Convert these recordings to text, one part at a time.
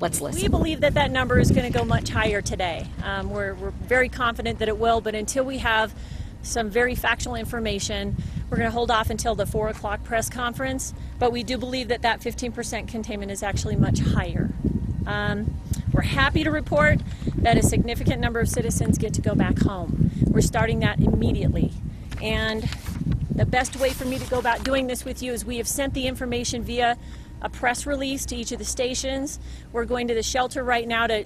Let's listen. We believe that that number is going to go much higher today. We're very confident that it will, but until we have some very factual information, we're going to hold off until the 4 o'clock press conference. But we do believe that that 15% containment is actually much higher. We're happy to report that a significant number of citizens get to go back home. We're starting that immediately. And the best way for me to go about doing this with you is we have sent the information via a press release to each of the stations. We're going to the shelter right now to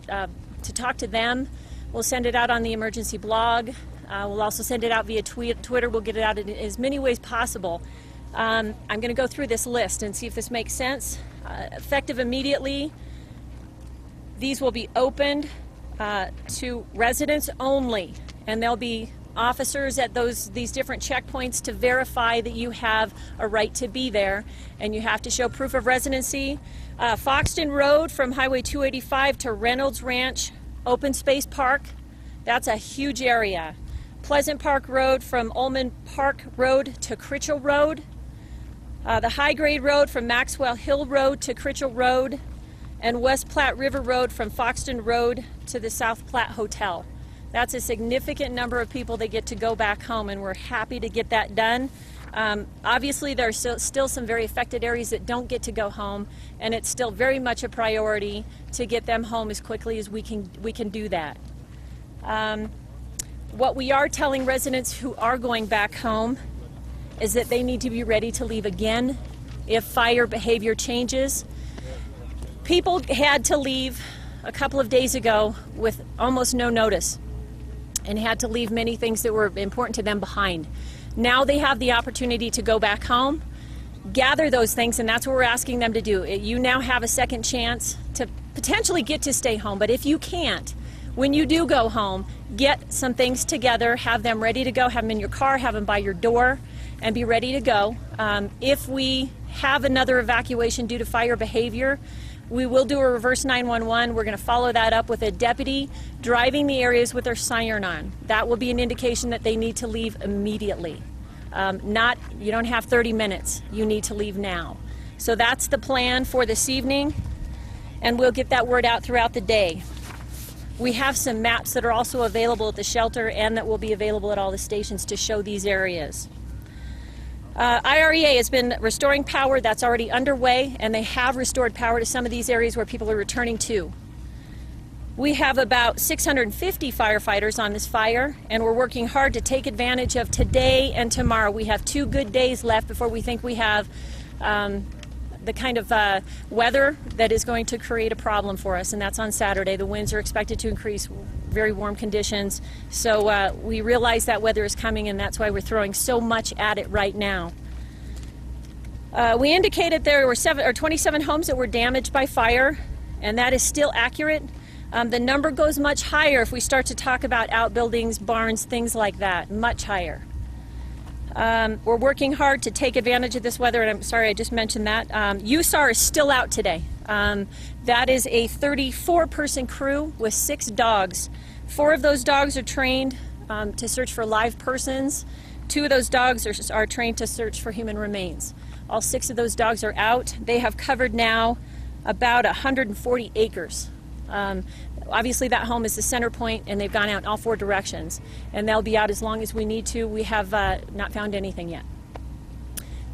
talk to them. We'll send it out on the emergency blog. We'll also send it out via Twitter. We'll get it out in as many ways possible. I'm going to go through this list and see if this makes sense. Effective immediately, these will be opened to residents only, and there'll be officers at these different checkpoints to verify that you have a right to be there, and you have to show proof of residency. Foxton Road from Highway 285 to Reynolds Ranch Open Space Park, that's a huge area. Pleasant Park Road from Ullman Park Road to Critchell Road. The High Grade Road from Maxwell Hill Road to Critchell Road, and West Platte River Road from Foxton Road to the South Platte Hotel. That's a significant number of people that get to go back home, and we're happy to get that done. Obviously, there's still some very affected areas that don't get to go home, and it's still very much a priority to get them home as quickly as we can do that. What we are telling residents who are going back home is that they need to be ready to leave again if fire behavior changes. People had to leave a couple of days ago with almost no notice and had to leave many things that were important to them behind. Now they have the opportunity to go back home, gather those things, and that's what we're asking them to do. You now have a second chance to potentially get to stay home, but if you can't, when you do go home, get some things together, have them ready to go, have them in your car, have them by your door, and be ready to go. If we have another evacuation due to fire behavior, we will do a reverse 911. We're going to follow that up with a deputy driving the areas with their siren on. That will be an indication that they need to leave immediately. You don't have 30 minutes. You need to leave now. So that's the plan for this evening, and we'll get that word out throughout the day. We have some maps that are also available at the shelter and that will be available at all the stations to show these areas. IREA has been restoring power. That's already underway, and they have restored power to some of these areas where people are returning to. We have about 650 firefighters on this fire, and we're working hard to take advantage of today and tomorrow. We have 2 good days left before we think we have the kind of weather that is going to create a problem for us, and that's on Saturday. The winds are expected to increase, very warm conditions. So we realize that weather is coming, and that's why we're throwing so much at it right now. We indicated there were 27 homes that were damaged by fire, and that is still accurate. The number goes much higher if we start to talk about outbuildings, barns, things like that, much higher. We're working hard to take advantage of this weather, and I'm sorry I just mentioned that. USAR is still out today. That is a 34-person crew with 6 dogs. 4 of those dogs are trained to search for live persons. 2 of those dogs are trained to search for human remains. All 6 of those dogs are out. They have covered now about 140 acres. Obviously that home is the center point, and they've gone out in all 4 directions, and they'll be out as long as we need to. We have not found anything yet.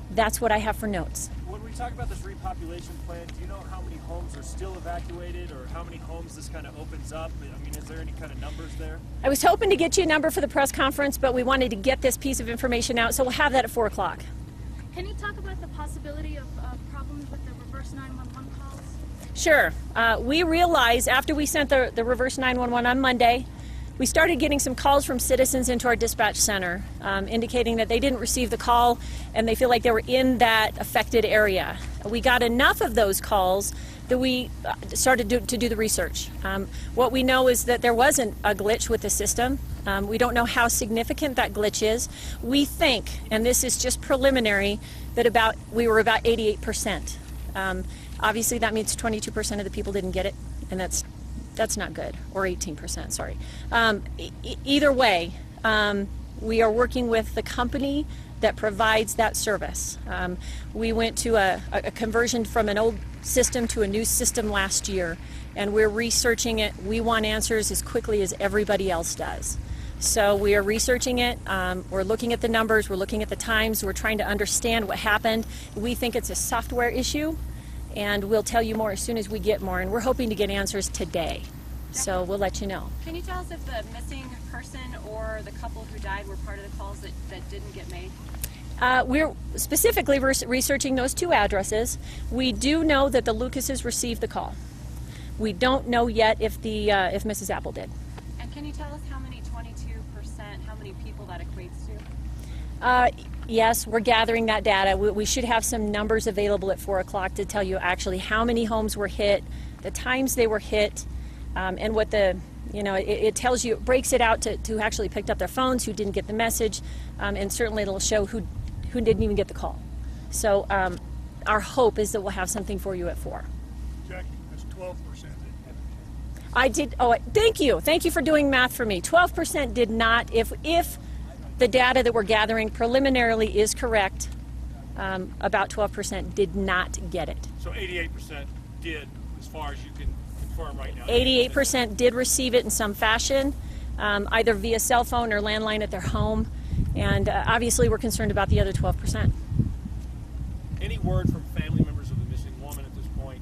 That's what I have for notes. When we talk about this repopulation plan, do you know how many homes are still evacuated, or how many homes this kind of opens up? I mean, is there any kind of numbers there? I was hoping to get you a number for the press conference, but we wanted to get this piece of information out, so we'll have that at 4 o'clock. Can you talk about the possibility of problems with the reverse 911 calls? Sure. We realized after we sent the reverse 911 on Monday, we started getting some calls from citizens into our dispatch center indicating that they didn't receive the call and they feel like they were in that affected area. We got enough of those calls that we started to do the research. What we know is that there wasn't a glitch with the system. We don't know how significant that glitch is. We think, and this is just preliminary, that we were about 88%. Obviously that means 22% of the people didn't get it, and that's not good, or 18%, sorry. Either way, we are working with the company that provides that service. We went to a conversion from an old system to a new system last year, and we're researching it. We want answers as quickly as everybody else does. So we are researching it. We're looking at the numbers. We're looking at the times. We're trying to understand what happened. We think it's a software issue, and we'll tell you more as soon as we get more. And we're hoping to get answers today. So we'll let you know. Can you tell us if the missing person or the couple who died were part of the calls that didn't get made? We're specifically researching those two addresses. We do know that the Lucases received the call. We don't know yet if Mrs. Apple did. And can you tell us how many 22%, how many people that equates to? Yes, we're gathering that data. We should have some numbers available at 4 o'clock to tell you actually how many homes were hit, the times they were hit, and what the, it tells you, it breaks it out to who actually picked up their phones, who didn't get the message, and certainly it'll show who didn't even get the call. So our hope is that we'll have something for you at 4. Jackie, that's 12%. I did, thank you. Thank you for doing math for me. 12% did not, if the data that we're gathering preliminarily is correct, about 12% did not get it. So 88% did, as far as you can confirm right now. 88% did receive it in some fashion, either via cell phone or landline at their home. And obviously we're concerned about the other 12%. Any word from family members of the missing woman at this point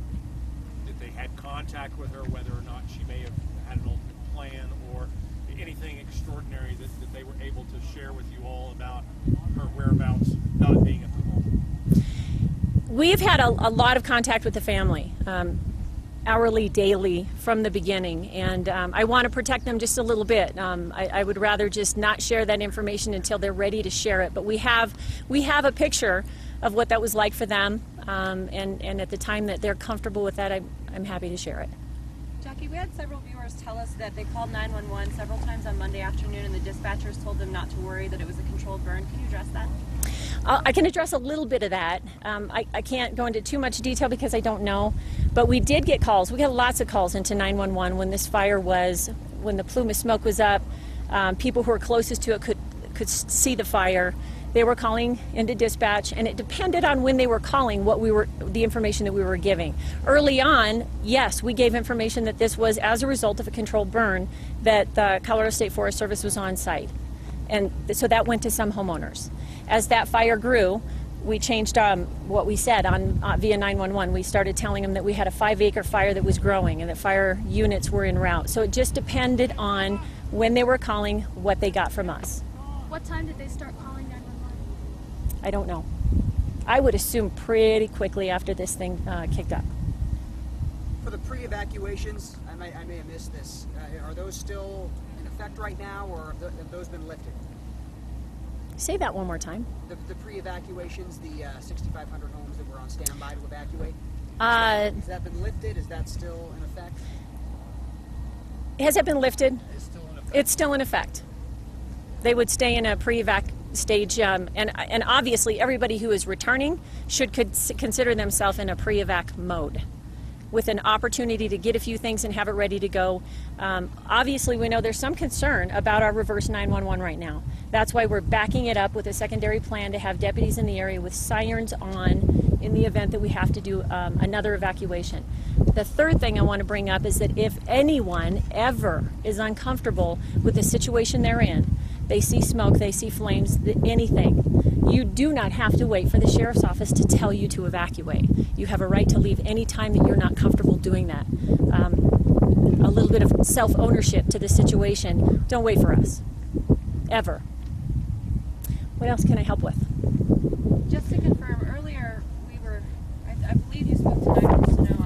that they had contact with her, whether or not she may have had an ultimate plan or anything extraordinary that they were able to share with you all about her whereabouts, not being at the home? We've had a lot of contact with the family, hourly, daily, from the beginning, and I want to protect them just a little bit. I would rather just not share that information until they're ready to share it, but we have a picture of what that was like for them, and at the time that they're comfortable with that, I'm happy to share it. Jackie, we had several viewers tell us that they called 911 several times on Monday afternoon and the dispatchers told them not to worry, that it was a controlled burn. Can you address that? I can address a little bit of that. I can't go into too much detail because I don't know, but we did get calls. We got lots of calls into 911 when this fire when the plume of smoke was up. People who were closest to it could see the fire. They were calling into dispatch, and it depended on when they were calling the information that we were giving. Early on, yes, we gave information that this was as a result of a controlled burn, that the Colorado State Forest Service was on site. And so that went to some homeowners. As that fire grew, we changed what we said via 911. We started telling them that we had a 5-acre fire that was growing and that fire units were en route. So it just depended on when they were calling, what they got from us. What time did they start calling 911? I don't know. I would assume pretty quickly after this thing kicked up. For the pre-evacuations, I may have missed this. Are those still in effect right now, or have those been lifted? Say that one more time. The pre-evacuations, the 6,500 homes that were on standby to evacuate, has that been lifted? Is that still in effect? Has it been lifted? It's still in effect. It's still in effect. They would stay in a pre-evac stage, and obviously everybody who is returning should consider themselves in a pre-evac mode, with an opportunity to get a few things and have it ready to go. Obviously, we know there's some concern about our reverse 911 right now. That's why we're backing it up with a secondary plan to have deputies in the area with sirens on in the event that we have to do another evacuation. The third thing I want to bring up is that if anyone ever is uncomfortable with the situation they're in, they see smoke, they see flames, anything, you do not have to wait for the sheriff's office to tell you to evacuate. You have a right to leave any time that you're not comfortable doing that. A little bit of self-ownership to the situation. Don't wait for us, ever. What else can I help with? Just to confirm, earlier I believe you spoke to 911 to know